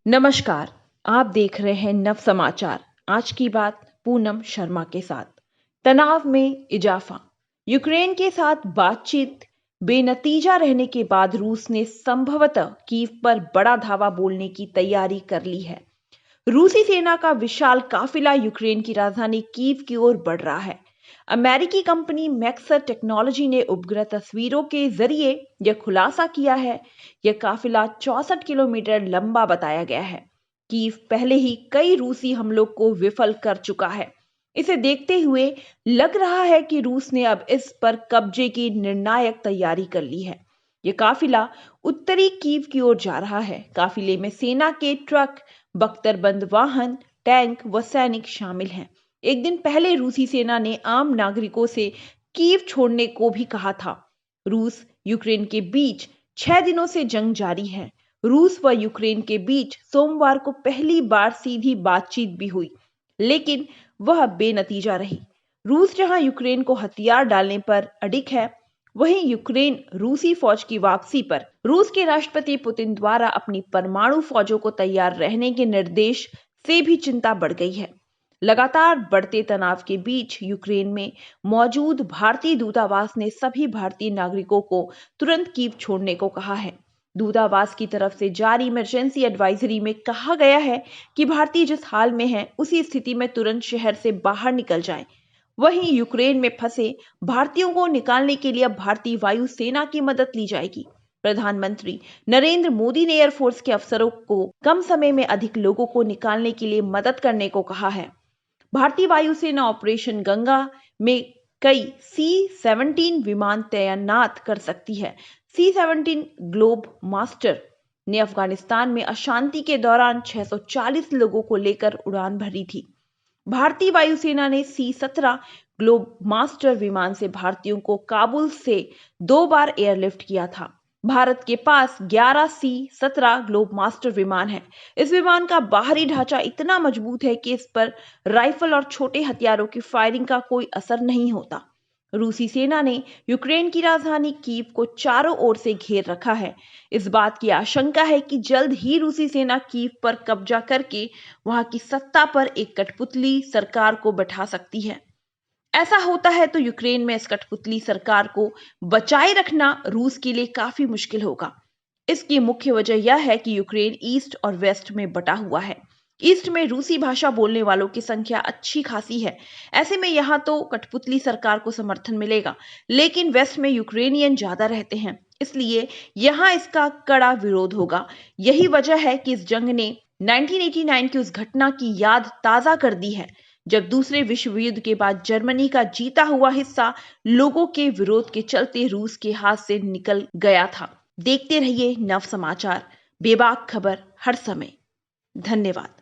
नमस्कार। आप देख रहे हैं नव समाचार। आज की बात पूनम शर्मा के साथ। तनाव में इजाफा। यूक्रेन के साथ बातचीत बेनतीजा रहने के बाद रूस ने संभवतः कीव पर बड़ा धावा बोलने की तैयारी कर ली है। रूसी सेना का विशाल काफिला यूक्रेन की राजधानी कीव की ओर बढ़ रहा है। अमेरिकी कंपनी मैक्सर टेक्नोलॉजी ने उपग्रह तस्वीरों के जरिए यह खुलासा किया है। यह काफिला 64 किलोमीटर लंबा बताया गया है। कीव पहले ही कई रूसी हमलों को विफल कर चुका है। इसे देखते हुए लग रहा है कि रूस ने अब इस पर कब्जे की निर्णायक तैयारी कर ली है। यह काफिला उत्तरी कीव की ओर जा रहा है। काफिले में सेना के ट्रक, बख्तरबंद वाहन, टैंक व सैनिक शामिल हैं। एक दिन पहले रूसी सेना ने आम नागरिकों से कीव छोड़ने को भी कहा था। रूस यूक्रेन के बीच 6 दिनों से जंग जारी है। रूस व यूक्रेन के बीच सोमवार को पहली बार सीधी बातचीत भी हुई, लेकिन वह बेनतीजा रही। रूस जहां यूक्रेन को हथियार डालने पर अडिग है, वहीं यूक्रेन रूसी फौज की वापसी पर रूस के राष्ट्रपति पुतिन द्वारा अपनी परमाणु फौजों को तैयार रहने के निर्देश से भी चिंता बढ़ गई है। लगातार बढ़ते तनाव के बीच यूक्रेन में मौजूद भारतीय दूतावास ने सभी भारतीय नागरिकों को तुरंत कीव छोड़ने को कहा है। दूतावास की तरफ से जारी इमरजेंसी एडवाइजरी में कहा गया है कि भारतीय जिस हाल में हैं, उसी स्थिति में तुरंत शहर से बाहर निकल जाएं। वहीं यूक्रेन में फंसे भारतीयों को निकालने के लिए अब भारतीय वायुसेना की मदद ली जाएगी। प्रधानमंत्री नरेंद्र मोदी ने एयरफोर्स के अफसरों को कम समय में अधिक लोगों को निकालने के लिए मदद करने को कहा है। भारतीय वायुसेना ऑपरेशन गंगा में कई C-17 विमान तैनात कर सकती है। C-17 ग्लोब मास्टर ने अफगानिस्तान में अशांति के दौरान 640 लोगों को लेकर उड़ान भरी थी। भारतीय वायुसेना ने C-17 ग्लोब मास्टर विमान से भारतीयों को काबुल से 2 बार एयरलिफ्ट किया था। भारत के पास 11 C-17 ग्लोब मास्टर विमान है। इस विमान का बाहरी ढांचा इतना मजबूत है कि इस पर राइफल और छोटे हथियारों की फायरिंग का कोई असर नहीं होता। रूसी सेना ने यूक्रेन की राजधानी कीव को चारों ओर से घेर रखा है। इस बात की आशंका है कि जल्द ही रूसी सेना कीव पर कब्जा करके वहां की सत्ता पर एक कठपुतली सरकार को बैठा सकती है। ऐसा होता है तो यूक्रेन में इस कठपुतली सरकार को बचाए रखना रूस के लिए काफी मुश्किल होगा। इसकी मुख्य वजह यह है कि यूक्रेन ईस्ट और वेस्ट में बटा हुआ है। ईस्ट में रूसी भाषा बोलने वालों की संख्या अच्छी खासी है। ऐसे में यहाँ तो कठपुतली सरकार को समर्थन मिलेगा, लेकिन वेस्ट में यूक्रेनियन ज्यादा रहते हैं, इसलिए यहाँ इसका कड़ा विरोध होगा। यही वजह है कि इस जंग ने 1989 की उस घटना की याद ताजा कर दी है, जब दूसरे विश्व युद्ध के बाद जर्मनी का जीता हुआ हिस्सा लोगों के विरोध के चलते रूस के हाथ से निकल गया था। देखते रहिए नव समाचार, बेबाक खबर हर समय। धन्यवाद।